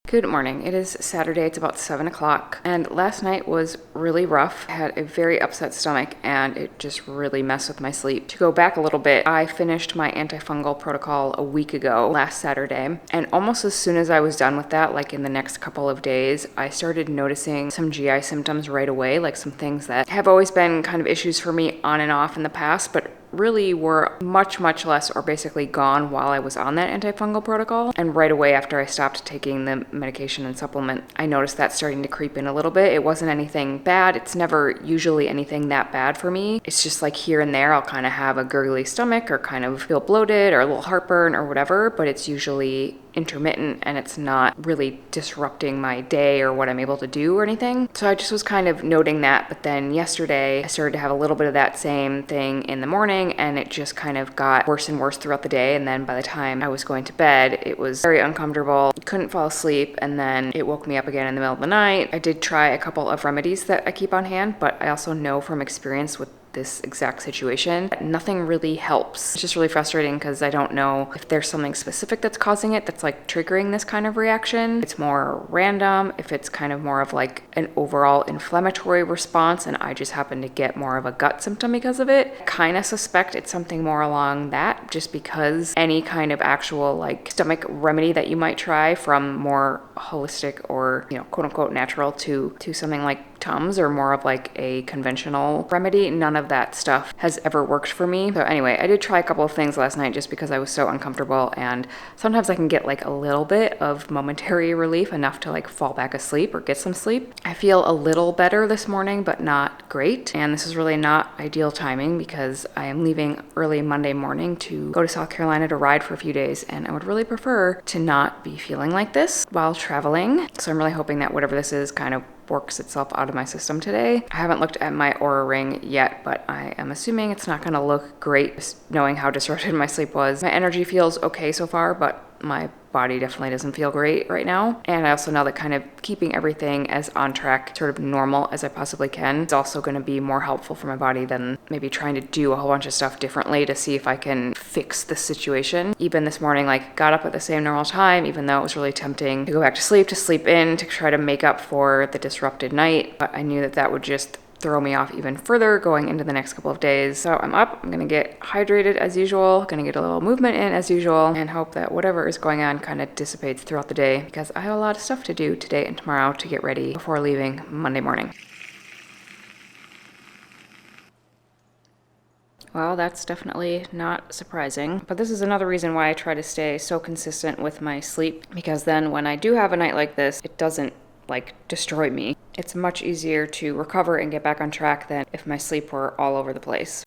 Good morning. It is Saturday. It's about 7 o'clock. And last night was really rough. I had a very upset stomach and it just really messed with my sleep. To go back a little bit, I finished my antifungal protocol a week ago, last Saturday. And almost as soon as I was done with that, like in the next couple of days, I started noticing some GI symptoms right away, like some things that have always been kind of issues for me on and off in the past, but really were much less or basically gone while I was on that antifungal protocol. And right away after I stopped taking the medication and supplement, I noticed that starting to creep in a little bit. It wasn't anything bad. It's never usually anything that bad for me. It's just like here and there I'll kind of have a gurgly stomach or kind of feel bloated or a little heartburn or whatever, but it's usually intermittent and it's not really disrupting my day or what I'm able to do or anything. So I just was kind of noting that, but then yesterday I started to have a little bit of that same thing in the morning and it just kind of got worse and worse throughout the day. And then by the time I was going to bed, it was very uncomfortable, couldn't fall asleep, and then it woke me up again in the middle of the night. I did try a couple of remedies that I keep on hand, but I also know from experience with this exact situation, nothing really helps. It's just really frustrating because I don't know if there's something specific that's causing it that's like triggering this kind of reaction. It's more random, if it's kind of more of like an overall inflammatory response and I just happen to get more of a gut symptom because of it. I kind of suspect it's something more along that, just because any kind of actual like stomach remedy that you might try, from more holistic or, you know, quote unquote natural to something like Tums or more of like a conventional remedy, none of that stuff has ever worked for me. So anyway, I did try a couple of things last night just because I was so uncomfortable, and sometimes I can get like a little bit of momentary relief, enough to like fall back asleep or get some sleep. I feel a little better this morning, but not great. And this is really not ideal timing because I am leaving early Monday morning to go to South Carolina to ride for a few days, and I would really prefer to not be feeling like this while traveling. So I'm really hoping that whatever this is kind of works itself out of my system today. I haven't looked at my Aura ring yet, but I am assuming it's not going to look great, just knowing how disrupted my sleep was. My energy feels okay so far, but my body definitely doesn't feel great right now. And I also know that kind of keeping everything as on track, sort of normal as I possibly can, is also going to be more helpful for my body than maybe trying to do a whole bunch of stuff differently to see if I can fix the situation. Even this morning, like, got up at the same normal time, even though it was really tempting to go back to sleep in, to try to make up for the disrupted night. But I knew that that would just throw me off even further going into the next couple of days. So I'm up, I'm gonna get hydrated as usual, gonna get a little movement in as usual, and hope that whatever is going on kind of dissipates throughout the day, because I have a lot of stuff to do today and tomorrow to get ready before leaving Monday morning. Well, that's definitely not surprising, but this is another reason why I try to stay so consistent with my sleep, because then when I do have a night like this, it doesn't like destroy me. It's much easier to recover and get back on track than if my sleep were all over the place.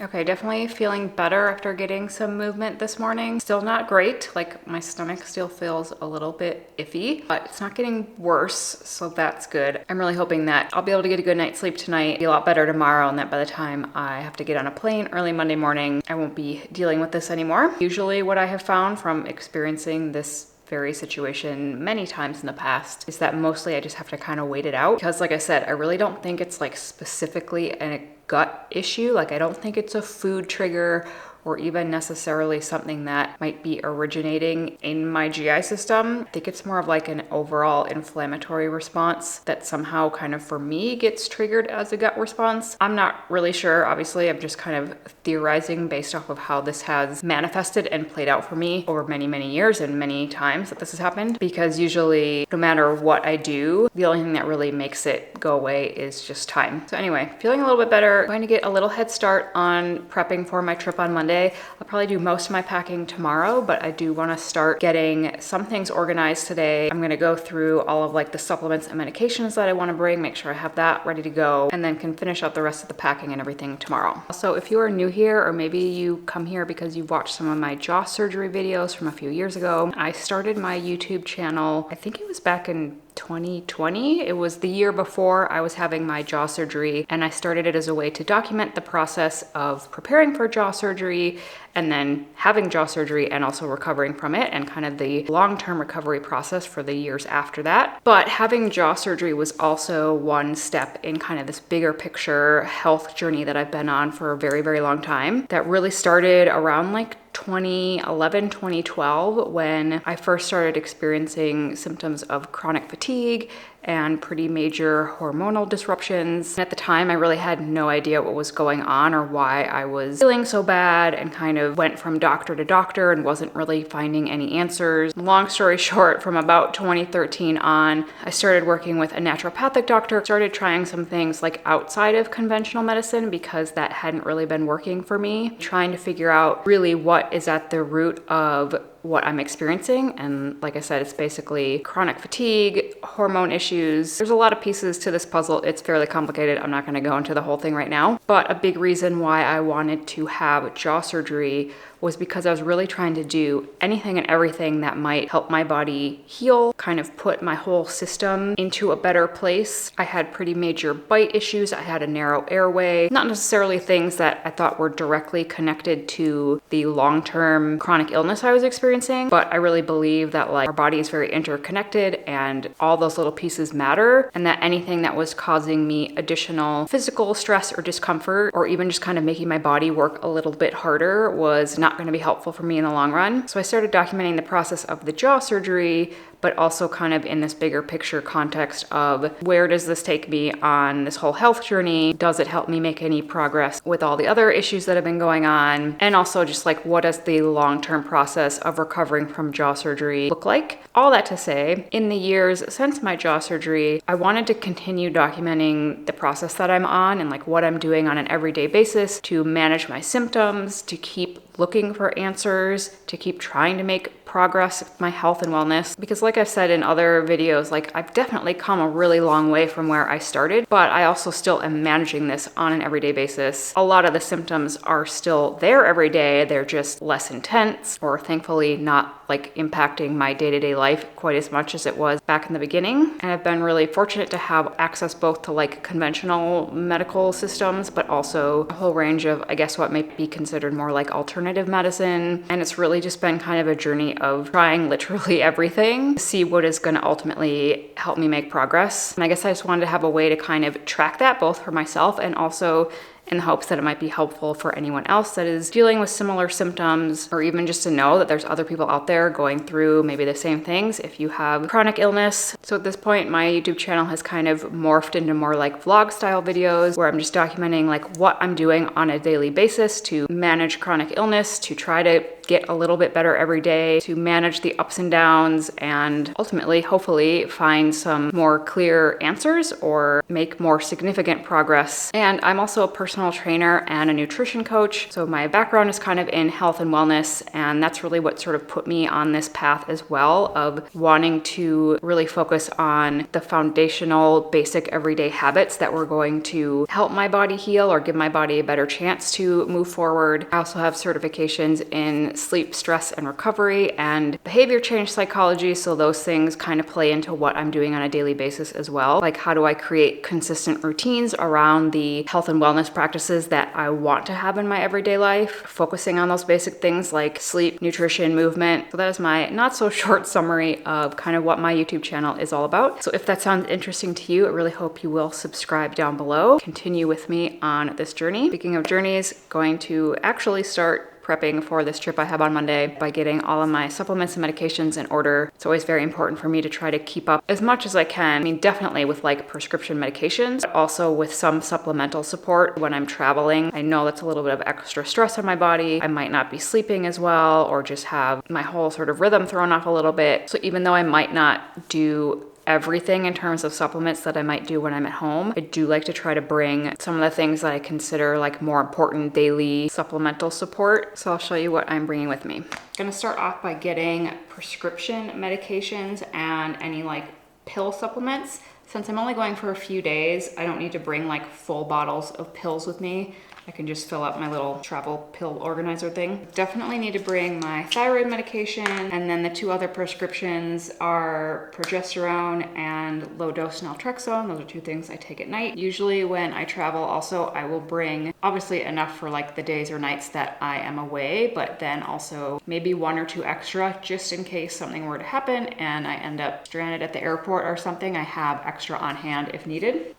Okay, definitely feeling better after getting some movement this morning. Still not great, like my stomach still feels a little bit iffy, but it's not getting worse, so that's good. I'm really hoping that I'll be able to get a good night's sleep tonight, be a lot better tomorrow, and that by the time I have to get on a plane early Monday morning, I won't be dealing with this anymore. Usually what I have found from experiencing this very situation many times in the past is that mostly I just have to kind of wait it out, because like I said, I really don't think it's like specifically a gut issue. Like I don't think it's a food trigger or even necessarily something that might be originating in my GI system. I think it's more of like an overall inflammatory response that somehow kind of for me gets triggered as a gut response. I'm not really sure. Obviously, I'm just kind of theorizing based off of how this has manifested and played out for me over many, many years and many times that this has happened. Because usually, no matter what I do, the only thing that really makes it go away is just time. So anyway, feeling a little bit better. Going to get a little head start on prepping for my trip on Monday. I'll probably do most of my packing tomorrow, but I do want to start getting some things organized today. I'm going to go through all of like the supplements and medications that I want to bring, make sure I have that ready to go, and then can finish up the rest of the packing and everything tomorrow. Also, if you are new here, or maybe you come here because you've watched some of my jaw surgery videos from a few years ago, I started my YouTube channel, I think it was back in 2020. It was the year before I was having my jaw surgery, and I started it as a way to document the process of preparing for jaw surgery and then having jaw surgery and also recovering from it, and kind of the long-term recovery process for the years after that. But having jaw surgery was also one step in kind of this bigger picture health journey that I've been on for a very, very long time, that really started around like 2011, 2012, when I first started experiencing symptoms of chronic fatigue and pretty major hormonal disruptions. And at the time, I really had no idea what was going on or why I was feeling so bad, and kind of went from doctor to doctor and wasn't really finding any answers. Long story short, from about 2013 on, I started working with a naturopathic doctor, started trying some things like outside of conventional medicine because that hadn't really been working for me, trying to figure out really what is at the root of what I'm experiencing. And like I said, it's basically chronic fatigue, hormone issues. There's a lot of pieces to this puzzle. It's fairly complicated. I'm not going to go into the whole thing right now. But a big reason why I wanted to have jaw surgery was because I was really trying to do anything and everything that might help my body heal, kind of put my whole system into a better place. I had pretty major bite issues. I had a narrow airway, not necessarily things that I thought were directly connected to the long-term chronic illness I was experiencing, but I really believe that like our body is very interconnected and all those little pieces matter, and that anything that was causing me additional physical stress or discomfort, or even just kind of making my body work a little bit harder, was not going to be helpful for me in the long run. So I started documenting the process of the jaw surgery, but also kind of in this bigger picture context of where does this take me on this whole health journey? Does it help me make any progress with all the other issues that have been going on? And also just like, what does the long-term process of recovering from jaw surgery look like? All that to say, in the years since my jaw surgery, I wanted to continue documenting the process that I'm on and like what I'm doing on an everyday basis to manage my symptoms, to keep looking for answers, to keep trying to make progress with my health and wellness. Because like I've said in other videos, like I've definitely come a really long way from where I started, but I also still am managing this on an everyday basis. A lot of the symptoms are still there every day. They're just less intense, or thankfully not like impacting my day-to-day life quite as much as it was back in the beginning. And I've been really fortunate to have access both to like conventional medical systems, but also a whole range of, I guess, what might be considered more like alternative medicine. And it's really just been kind of a journey of trying literally everything to see what is going to ultimately help me make progress. And I guess I just wanted to have a way to kind of track that both for myself and also in the hopes that it might be helpful for anyone else that is dealing with similar symptoms, or even just to know that there's other people out there going through maybe the same things if you have chronic illness. So at this point, my YouTube channel has kind of morphed into more like vlog style videos where I'm just documenting like what I'm doing on a daily basis to manage chronic illness, to try to get a little bit better every day, to manage the ups and downs, and ultimately, hopefully, find some more clear answers or make more significant progress. And I'm also a personal trainer and a nutrition coach. So my background is kind of in health and wellness, and that's really what sort of put me on this path as well of wanting to really focus on the foundational, basic everyday habits that were going to help my body heal or give my body a better chance to move forward. I also have certifications in sleep, stress, and recovery, and behavior change psychology. So those things kind of play into what I'm doing on a daily basis as well. Like, how do I create consistent routines around the health and wellness practices that I want to have in my everyday life, focusing on those basic things like sleep, nutrition, movement. So that is my not so short summary of kind of what my YouTube channel is all about. So if that sounds interesting to you, I really hope you will subscribe down below. Continue with me on this journey. Speaking of journeys, going to actually start prepping for this trip I have on Monday by getting all of my supplements and medications in order. It's always very important for me to try to keep up as much as I can. I mean, definitely with like prescription medications, but also with some supplemental support when I'm traveling. I know that's a little bit of extra stress on my body. I might not be sleeping as well, or just have my whole sort of rhythm thrown off a little bit. So even though I might not do everything in terms of supplements that I might do when I'm at home, I do like to try to bring some of the things that I consider like more important daily supplemental support. So I'll show you what I'm bringing with me. I'm gonna start off by getting prescription medications and any like pill supplements. Since I'm only going for a few days, I don't need to bring like full bottles of pills with me. I can just fill up my little travel pill organizer thing. Definitely need to bring my thyroid medication, and then the two other prescriptions are progesterone and low dose naltrexone. Those are two things I take at night. Usually when I travel also, I will bring obviously enough for like the days or nights that I am away, but then also maybe one or two extra just in case something were to happen and I end up stranded at the airport or something. I have extra on hand if needed.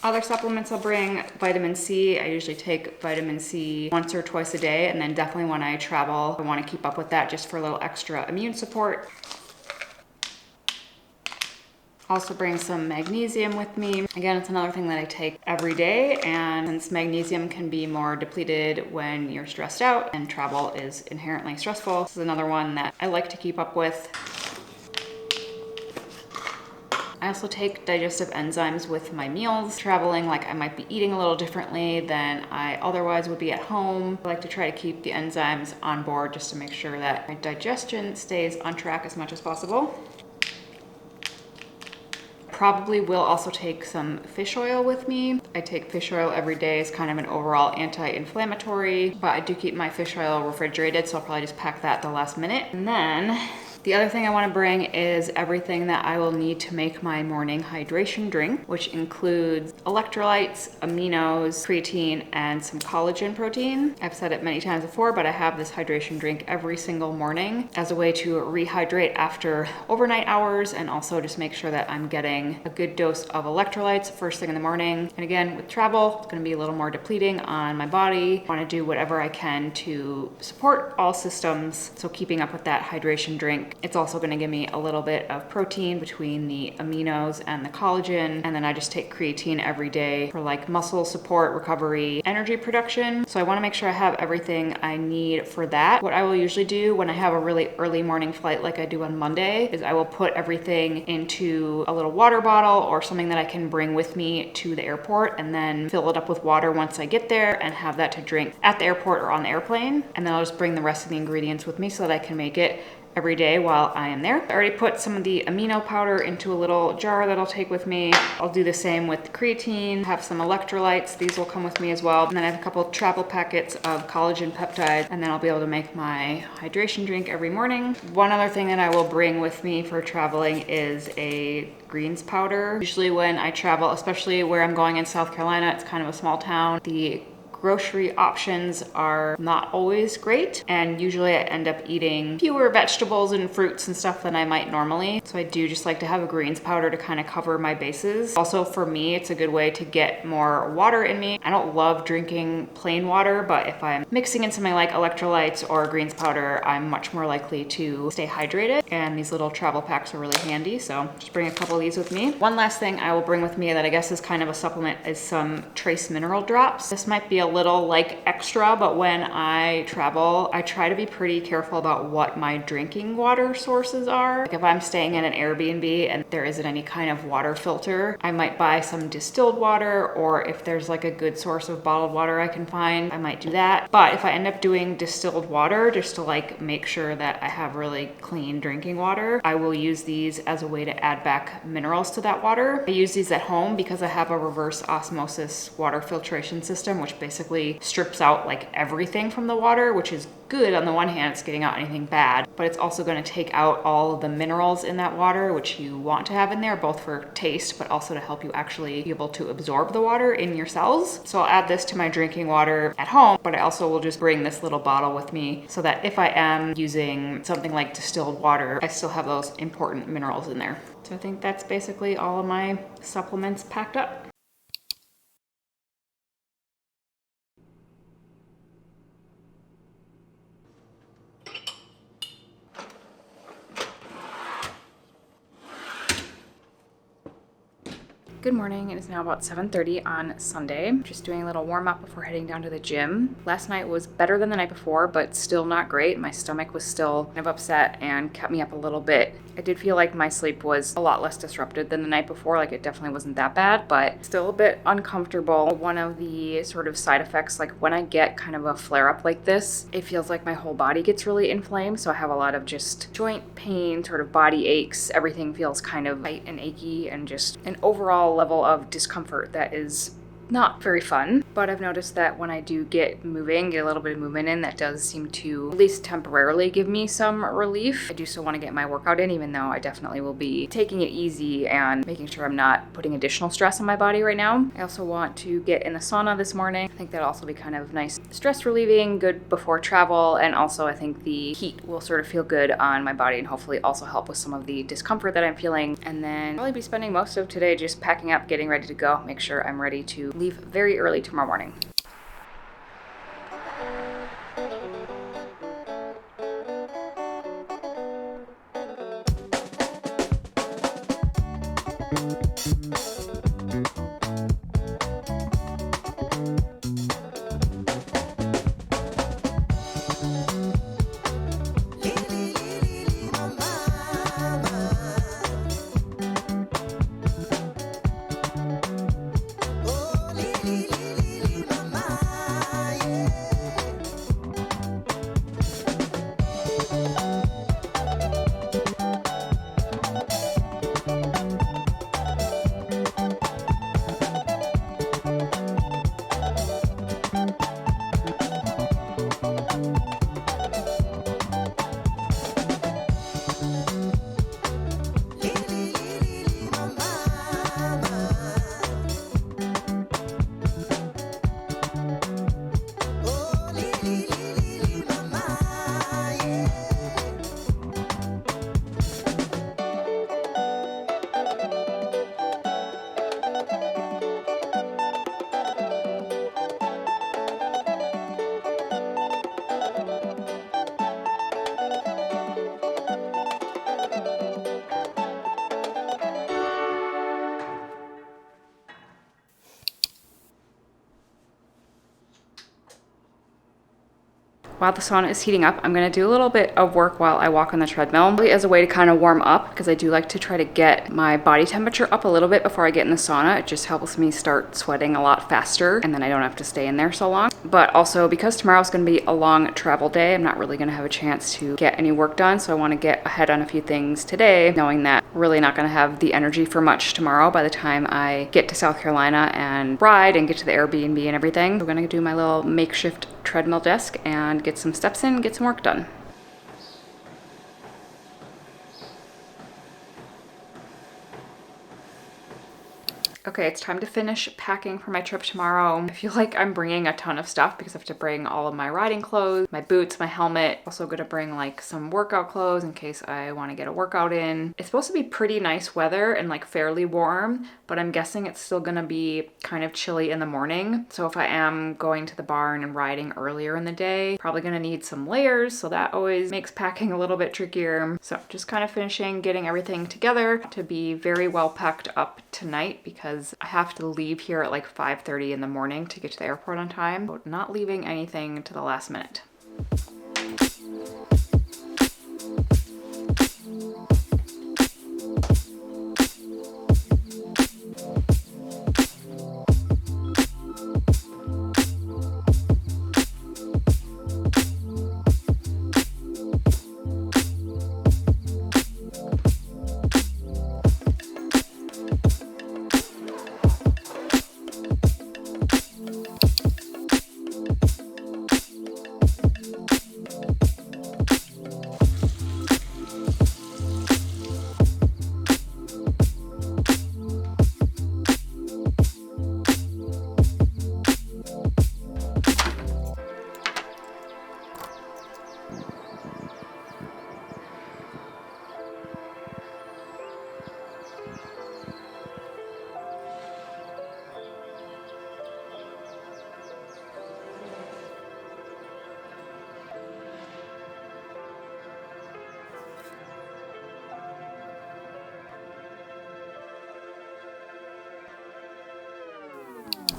Other supplements I'll bring, vitamin C. I usually take vitamin C once or twice a day, and then definitely when I travel, I want to keep up with that just for a little extra immune support. Also bring some magnesium with me. Again, it's another thing that I take every day, and since magnesium can be more depleted when you're stressed out and travel is inherently stressful, this is another one that I like to keep up with. I also take digestive enzymes with my meals. Traveling, like I might be eating a little differently than I otherwise would be at home. I like to try to keep the enzymes on board just to make sure that my digestion stays on track as much as possible. Probably will also take some fish oil with me. I take fish oil every day as kind of an overall anti-inflammatory, but I do keep my fish oil refrigerated, so I'll probably just pack that at the last minute. And then the other thing I want to bring is everything that I will need to make my morning hydration drink, which includes electrolytes, aminos, creatine, and some collagen protein. I've said it many times before, but I have this hydration drink every single morning as a way to rehydrate after overnight hours, and also just make sure that I'm getting a good dose of electrolytes first thing in the morning. And again, with travel, it's going to be a little more depleting on my body. I want to do whatever I can to support all systems, so keeping up with that hydration drink. It's also going to give me a little bit of protein between the aminos and the collagen. And then I just take creatine every day for like muscle support, recovery, energy production. So I want to make sure I have everything I need for that. What I will usually do when I have a really early morning flight like I do on Monday is I will put everything into a little water bottle or something that I can bring with me to the airport, and then fill it up with water once I get there and have that to drink at the airport or on the airplane. And then I'll just bring the rest of the ingredients with me so that I can make it every day while I am there. I already put some of the amino powder into a little jar that I'll take with me. I'll do the same with the creatine, have some electrolytes. These will come with me as well. And then I have a couple of travel packets of collagen peptides, and then I'll be able to make my hydration drink every morning. One other thing that I will bring with me for traveling is a greens powder. Usually when I travel, especially where I'm going in South Carolina, it's kind of a small town, the grocery options are not always great, and usually I end up eating fewer vegetables and fruits and stuff than I might normally. So I do just like to have a greens powder to kind of cover my bases. Also for me, it's a good way to get more water in me. I don't love drinking plain water, but if I'm mixing in something like electrolytes or greens powder, I'm much more likely to stay hydrated, and these little travel packs are really handy. So just bring a couple of these with me. One last thing I will bring with me that I guess is kind of a supplement is some trace mineral drops. This might be a little like extra, but when I travel, I try to be pretty careful about what my drinking water sources are. Like if I'm staying in an Airbnb and there isn't any kind of water filter, I might buy some distilled water, or if there's like a good source of bottled water I can find, I might do that. But if I end up doing distilled water just to like make sure that I have really clean drinking water, I will use these as a way to add back minerals to that water. I use these at home because I have a reverse osmosis water filtration system, which basically basically strips out like everything from the water, which is good. On the one hand, it's getting out anything bad, but it's also going to take out all of the minerals in that water, which you want to have in there, both for taste, but also to help you actually be able to absorb the water in your cells. So I'll add this to my drinking water at home, but I also will just bring this little bottle with me so that if I am using something like distilled water, I still have those important minerals in there. So I think that's basically all of my supplements packed up. Good morning. It is now about 7:30 on Sunday. Just doing a little warm up before heading down to the gym. Last night was better than the night before, but still not great. My stomach was still kind of upset and kept me up a little bit. I did feel like my sleep was a lot less disrupted than the night before. Like, it definitely wasn't that bad, but still a bit uncomfortable. One of the sort of side effects, like when I get kind of a flare up like this, it feels like my whole body gets really inflamed. So I have a lot of just joint pain, sort of body aches. Everything feels kind of tight and achy, and just an overall level of discomfort that is not very fun. But I've noticed that when I do get a little bit of movement in, that does seem to at least temporarily give me some relief. I do still want to get my workout in, even though I definitely will be taking it easy and making sure I'm not putting additional stress on my body right now. I also want to get in the sauna this morning. I think that'll also be kind of nice, stress relieving, good before travel, and also I think the heat will sort of feel good on my body and hopefully also help with some of the discomfort that I'm feeling. And then probably be spending most of today just packing up, getting ready to go, make sure I'm ready to leave very early tomorrow morning. While the sauna is heating up, I'm going to do a little bit of work while I walk on the treadmill, really as a way to kind of warm up, because I do like to try to get my body temperature up a little bit before I get in the sauna. It just helps me start sweating a lot faster, and then I don't have to stay in there so long. But also, because tomorrow's going to be a long travel day, I'm not really going to have a chance to get any work done, so I want to get ahead on a few things today, knowing that I'm really not going to have the energy for much tomorrow by the time I get to South Carolina and ride and get to the Airbnb and everything. We're going to do my little makeshift treadmill desk and get some steps in, get some work done. Okay, it's time to finish packing for my trip tomorrow. I feel like I'm bringing a ton of stuff because I have to bring all of my riding clothes, my boots, my helmet. Also gonna bring like some workout clothes in case I want to get a workout in. It's supposed to be pretty nice weather and like fairly warm, but I'm guessing it's still gonna be kind of chilly in the morning. So if I am going to the barn and riding earlier in the day, probably gonna need some layers, so that always makes packing a little bit trickier. So just kind of finishing getting everything together to be very well packed up tonight, because I have to leave here at like 5:30 in the morning to get to the airport on time, but not leaving anything to the last minute.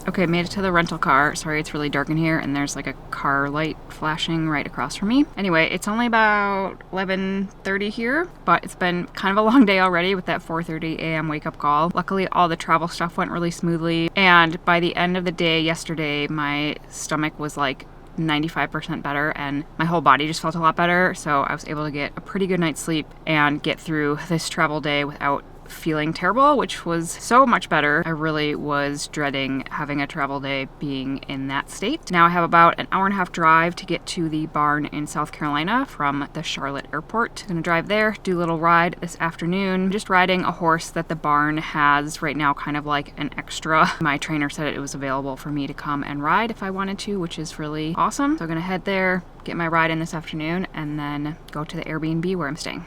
Okay, made it to the rental car. Sorry, it's really dark in here and there's like a car light flashing right across from me. Anyway, it's only about 11:30 here, but it's been kind of a long day already with that 4:30 a.m. wake up call. Luckily, all the travel stuff went really smoothly. And by the end of the day yesterday, my stomach was like 95% better and my whole body just felt a lot better. So I was able to get a pretty good night's sleep and get through this travel day without feeling terrible, which was so much better. I really was dreading having a travel day being in that state. Now I have about an hour and a half drive to get to the barn in South Carolina from the Charlotte airport. I'm gonna drive there, do a little ride this afternoon. I'm just riding a horse that the barn has right now, kind of like an extra. My trainer said it was available for me to come and ride if I wanted to, which is really awesome. So I'm gonna head there, get my ride in this afternoon, and then go to the Airbnb where I'm staying.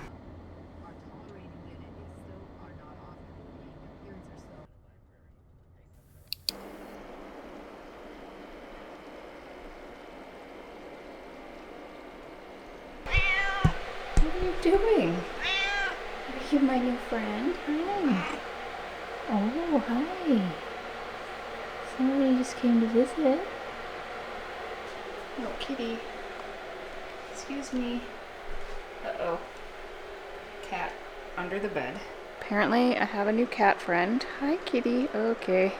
Doing? Are you my new friend? Hi. Oh, hi. Somebody just came to visit. Oh, kitty. Excuse me. Uh-oh. Cat under the bed. Apparently, I have a new cat friend. Hi, kitty. Okay.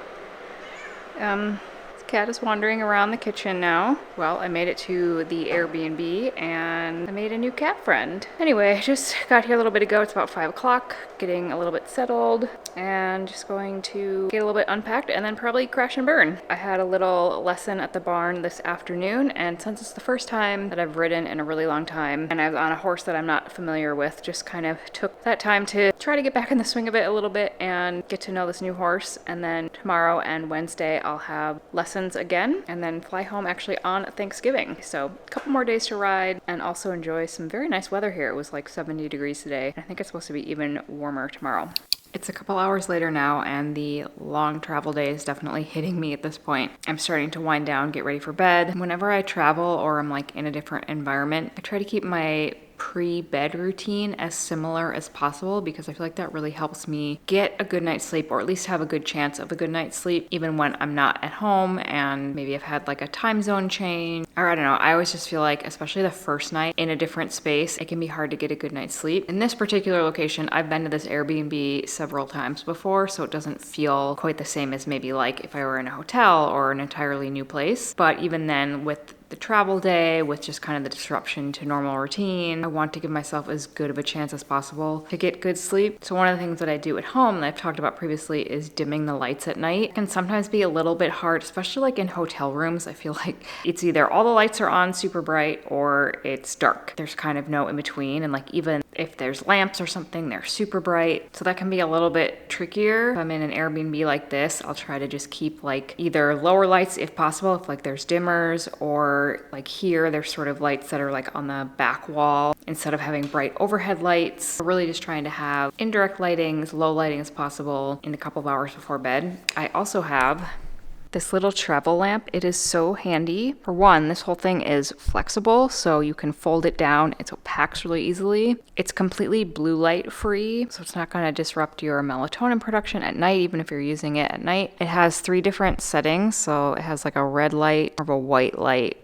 This cat is wandering around the kitchen now. Well, I made it to the Airbnb and I made a new cat friend. Anyway, I just got here a little bit ago. It's about 5 o'clock, getting a little bit settled and just going to get a little bit unpacked and then probably crash and burn. I had a little lesson at the barn this afternoon, and since it's the first time that I've ridden in a really long time and I was on a horse that I'm not familiar with, just kind of took that time to try to get back in the swing of it a little bit and get to know this new horse. And then tomorrow and Wednesday I'll have lessons again and then fly home actually on Thanksgiving. So a couple more days to ride and also enjoy some very nice weather here. It was like 70 degrees today. I think it's supposed to be even warmer tomorrow. It's a couple hours later now and the long travel day is definitely hitting me at this point. I'm starting to wind down, get ready for bed. Whenever I travel or I'm like in a different environment, I try to keep my pre-bed routine as similar as possible because I feel like that really helps me get a good night's sleep, or at least have a good chance of a good night's sleep even when I'm not at home and maybe I've had like a time zone change, or I don't know. I always just feel like, especially the first night in a different space, it can be hard to get a good night's sleep. In this particular location, I've been to this Airbnb several times before, so it doesn't feel quite the same as maybe like if I were in a hotel or an entirely new place. But even then, with the travel day, with just kind of the disruption to normal routine, I want to give myself as good of a chance as possible to get good sleep. So one of the things that I do at home that I've talked about previously is dimming the lights at night. It can sometimes be a little bit hard, especially like in hotel rooms. I feel like it's either all the lights are on super bright or it's dark. There's kind of no in between, and like even if there's lamps or something, they're super bright. So that can be a little bit trickier. If I'm in an Airbnb like this, I'll try to just keep like either lower lights if possible, if like there's dimmers, or like here, there's sort of lights that are like on the back wall instead of having bright overhead lights. We're really just trying to have indirect lighting, as low lighting as possible in a couple of hours before bed. I also have this little travel lamp. It is so handy. For one, this whole thing is flexible, so you can fold it down. It packs really easily. It's completely blue light free, so it's not going to disrupt your melatonin production at night, even if you're using it at night. It has 3 different settings, so it has like a red light, or a white light,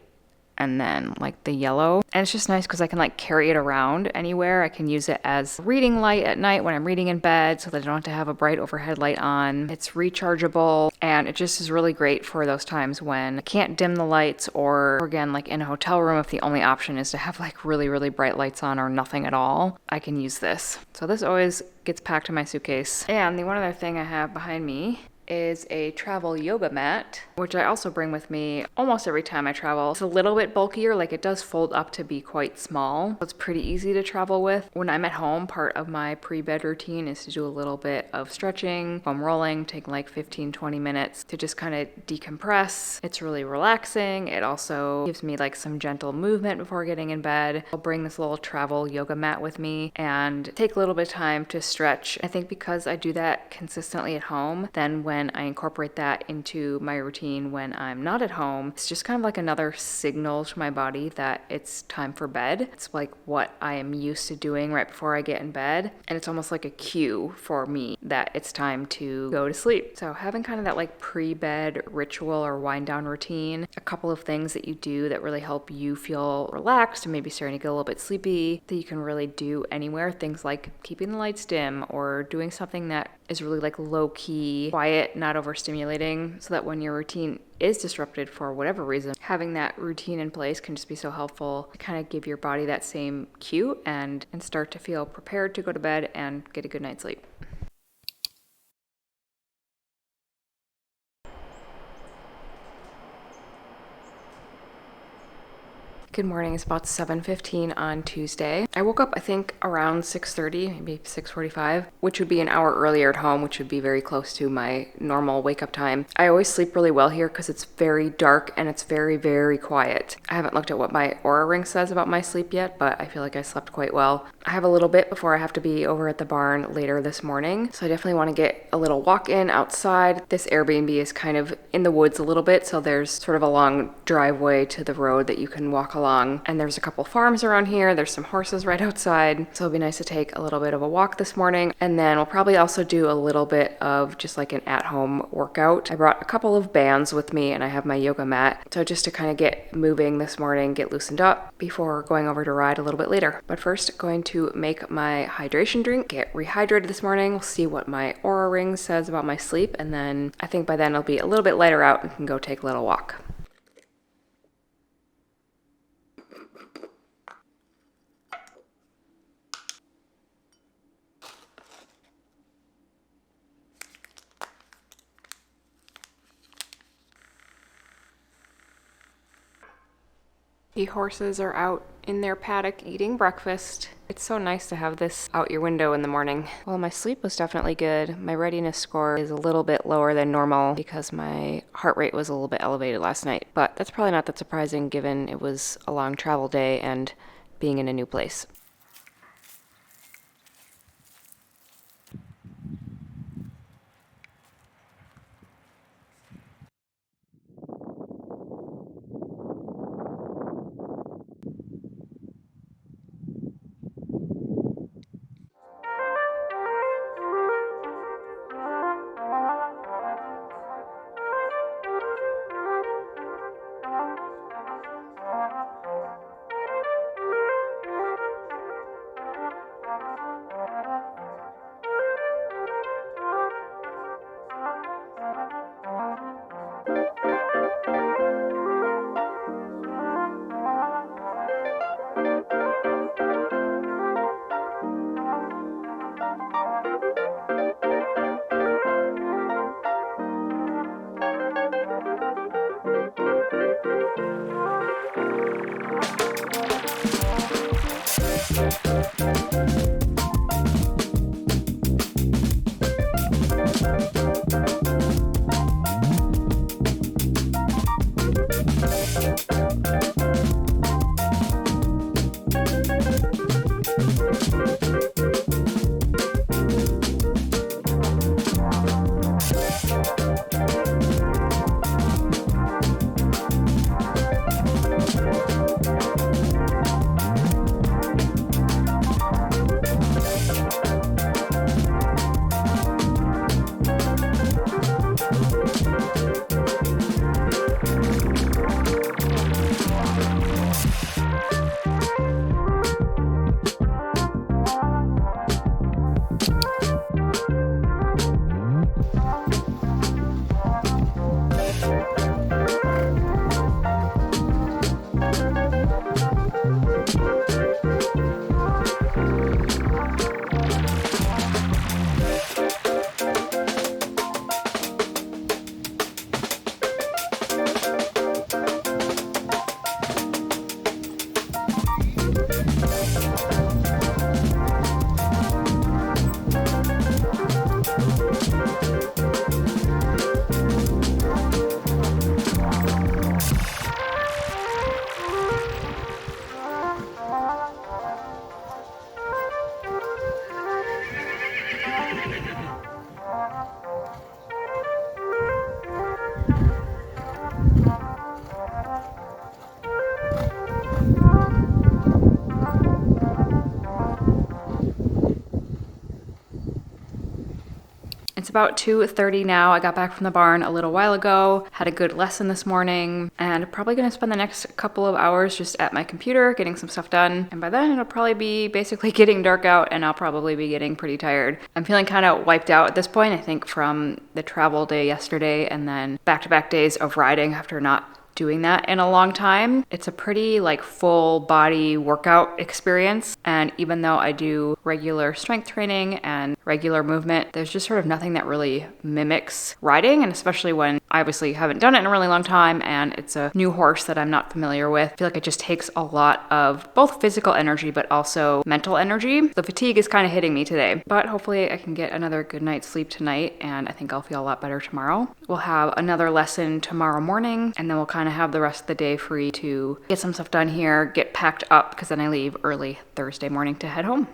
and then like the yellow. And it's just nice because I can like carry it around anywhere. I can use it as reading light at night when I'm reading in bed so that I don't have to have a bright overhead light on. It's rechargeable, and it just is really great for those times when I can't dim the lights, or again, like in a hotel room, if the only option is to have like really, really bright lights on or nothing at all, I can use this. So this always gets packed in my suitcase. And the one other thing I have behind me is a travel yoga mat, which I also bring with me almost every time I travel. It's a little bit bulkier, like it does fold up to be quite small. It's pretty easy to travel with. When I'm at home, part of my pre-bed routine is to do a little bit of stretching, foam rolling, taking like 15-20 minutes to just kind of decompress. It's really relaxing. It also gives me like some gentle movement before getting in bed. I'll bring this little travel yoga mat with me and take a little bit of time to stretch. I think because I do that consistently at home, then when when I incorporate that into my routine when I'm not at home, it's just kind of like another signal to my body that it's time for bed. It's like what I am used to doing right before I get in bed. And it's almost like a cue for me that it's time to go to sleep. So having kind of that like pre-bed ritual or wind down routine, a couple of things that you do that really help you feel relaxed and maybe starting to get a little bit sleepy that you can really do anywhere. Things like keeping the lights dim or doing something that is really like low-key, quiet, not overstimulating, so that when your routine is disrupted for whatever reason, having that routine in place can just be so helpful to kind of give your body that same cue and start to feel prepared to go to bed and get a good night's sleep. Good morning. It's about 7:15 on Tuesday. I woke up, I think, around 6:30, maybe 6:45, which would be an hour earlier at home, which would be very close to my normal wake-up time. I always sleep really well here because it's very dark and it's very, very quiet. I haven't looked at what my Oura Ring says about my sleep yet, but I feel like I slept quite well. I have a little bit before I have to be over at the barn later this morning, so I definitely want to get a little walk in outside. This Airbnb is kind of in the woods a little bit, so there's sort of a long driveway to the road that you can walk along. And there's a couple farms around here. There's some horses right outside. So it'll be nice to take a little bit of a walk this morning. And then we'll probably also do a little bit of just like an at-home workout. I brought a couple of bands with me and I have my yoga mat. So just to kind of get moving this morning, get loosened up before going over to ride a little bit later. But first, going to make my hydration drink, get rehydrated this morning. We'll see what my Oura Ring says about my sleep. And then I think by then it'll be a little bit lighter out and can go take a little walk. The horses are out in their paddock eating breakfast. It's so nice to have this out your window in the morning. Well, my sleep was definitely good. My readiness score is a little bit lower than normal because my heart rate was a little bit elevated last night. But that's probably not that surprising given it was a long travel day and being in a new place. about 2:30 now. I got back from the barn a little while ago, had a good lesson this morning, and probably gonna spend the next couple of hours just at my computer getting some stuff done. And by then it'll probably be basically getting dark out and I'll probably be getting pretty tired. I'm feeling kind of wiped out at this point, I think from the travel day yesterday and then back-to-back days of riding after not doing that in a long time. It's a pretty like full body workout experience, and even though I do regular strength training and regular movement, there's just sort of nothing that really mimics riding, and especially when I obviously haven't done it in a really long time and it's a new horse that I'm not familiar with. I feel like it just takes a lot of both physical energy but also mental energy. The fatigue is kind of hitting me today, but hopefully I can get another good night's sleep tonight and I think I'll feel a lot better tomorrow. We'll have another lesson tomorrow morning and then we'll kind of have the rest of the day free to get some stuff done here, get packed up, because then I leave early Thursday morning to head home.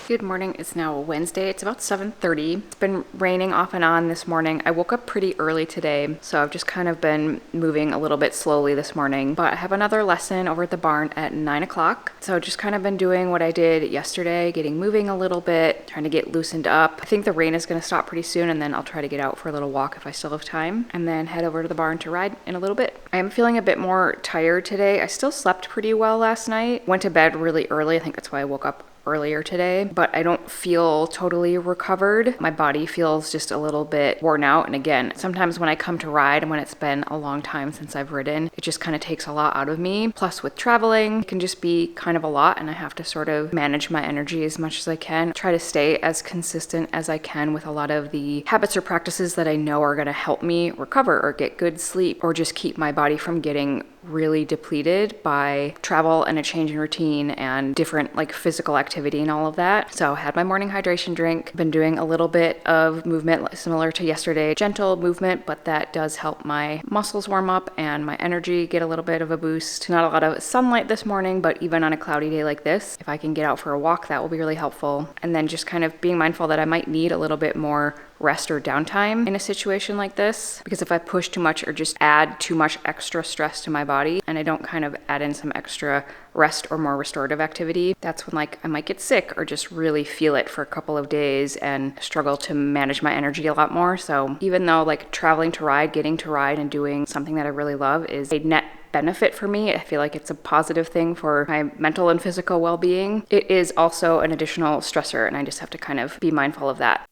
Good morning. It's now Wednesday. It's about 7:30. It's been raining off and on this morning. I woke up pretty early today, so I've just kind of been moving a little bit slowly this morning. But I have another lesson over at the barn at 9 o'clock. So just kind of been doing what I did yesterday, getting moving a little bit, trying to get loosened up. I think the rain is going to stop pretty soon, and then I'll try to get out for a little walk if I still have time, and then head over to the barn to ride in a little bit. I am feeling a bit more tired today. I still slept pretty well last night. Went to bed really early. I think that's why I woke up earlier today, but I don't feel totally recovered. My body feels just a little bit worn out. And again, sometimes when I come to ride and when it's been a long time since I've ridden, it just kind of takes a lot out of me. Plus with traveling, it can just be kind of a lot and I have to sort of manage my energy as much as I can. Try to stay as consistent as I can with a lot of the habits or practices that I know are going to help me recover or get good sleep or just keep my body from getting really depleted by travel and a change in routine and different like physical activity and all of that. So I had my morning hydration drink, been doing a little bit of movement similar to yesterday, gentle movement, but that does help my muscles warm up and my energy get a little bit of a boost. Not a lot of sunlight this morning, but even on a cloudy day like this, if I can get out for a walk, that will be really helpful. And then just kind of being mindful that I might need a little bit more rest or downtime in a situation like this, because if I push too much or just add too much extra stress to my body and I don't kind of add in some extra rest or more restorative activity, that's when like I might get sick or just really feel it for a couple of days and struggle to manage my energy a lot more. So even though like traveling to ride, getting to ride and doing something that I really love is a net benefit for me, I feel like it's a positive thing for my mental and physical well-being, it is also an additional stressor and I just have to kind of be mindful of that.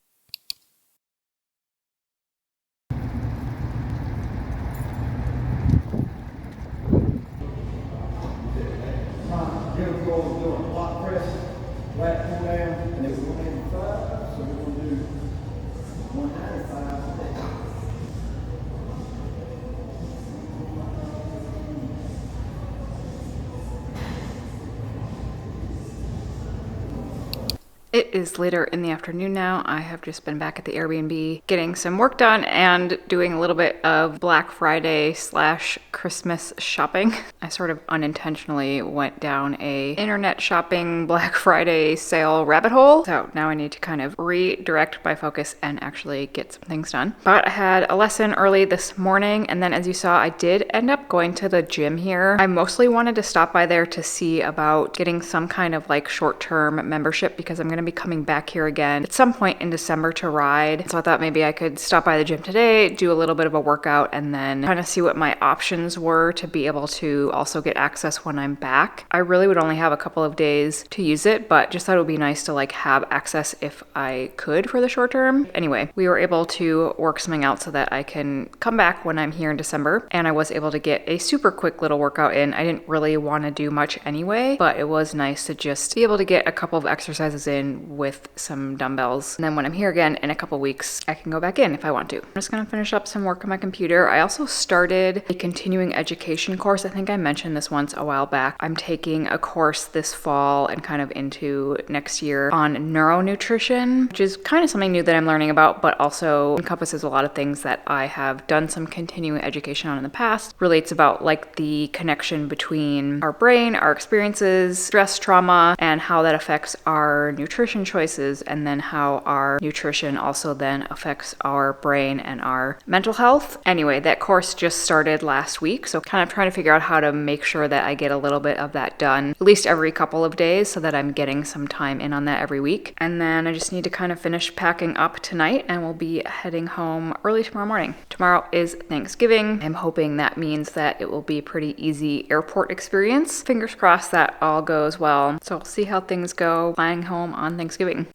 It is later in the afternoon now. I have just been back at the Airbnb getting some work done and doing a little bit of Black Friday / Christmas shopping. I sort of unintentionally went down a internet shopping Black Friday sale rabbit hole. So now I need to kind of redirect my focus and actually get some things done. But I had a lesson early this morning, and then as you saw, I did end up going to the gym here. I mostly wanted to stop by there to see about getting some kind of like short-term membership because I'm going to be coming back here again at some point in December to ride. So I thought maybe I could stop by the gym today, do a little bit of a workout, and then kind of see what my options were to be able to also get access when I'm back. I really would only have a couple of days to use it, but just thought it would be nice to like have access if I could for the short term. Anyway, we were able to work something out so that I can come back when I'm here in December, and I was able to get a super quick little workout in. I didn't really want to do much anyway, but it was nice to just be able to get a couple of exercises in with some dumbbells. And then when I'm here again in a couple weeks, I can go back in if I want to. I'm just going to finish up some work on my computer. I also started a continuing education course. I think I mentioned this once a while back. I'm taking a course this fall and kind of into next year on neuronutrition, which is kind of something new that I'm learning about, but also encompasses a lot of things that I have done some continuing education on in the past. Really, it's about like the connection between our brain, our experiences, stress, trauma, and how that affects our nutrition nutrition choices and then how our nutrition also then affects our brain and our mental health. Anyway, that course just started last week, so kind of trying to figure out how to make sure that I get a little bit of that done at least every couple of days so that I'm getting some time in on that every week. And then I just need to kind of finish packing up tonight and we'll be heading home early tomorrow morning. Tomorrow is Thanksgiving. I'm hoping that means that it will be a pretty easy airport experience. Fingers crossed that all goes well. So we'll see how things go flying home on Thanksgiving.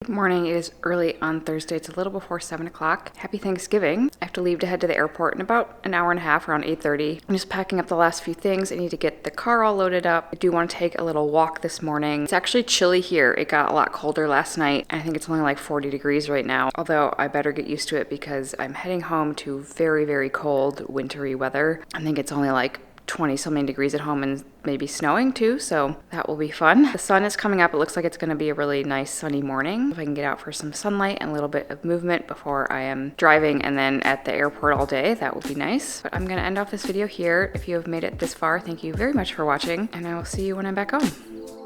Good morning. It is early on Thursday. It's a little before 7 o'clock. Happy Thanksgiving. I have to leave to head to the airport in about an hour and a half, around 8:30. I'm just packing up the last few things. I need to get the car all loaded up. I do want to take a little walk this morning. It's actually chilly here. It got a lot colder last night. I think it's only like 40 degrees right now, although I better get used to it because I'm heading home to very, very cold, wintry weather. I think it's only like 20 something degrees at home and maybe snowing too, so that will be fun. The sun is coming up. It looks like it's going to be a really nice sunny morning. If I can get out for some sunlight and a little bit of movement before I am driving and then at the airport all day, that would be nice. But I'm going to end off this video here. If you have made it this far, thank you very much for watching, and I will see you when I'm back home.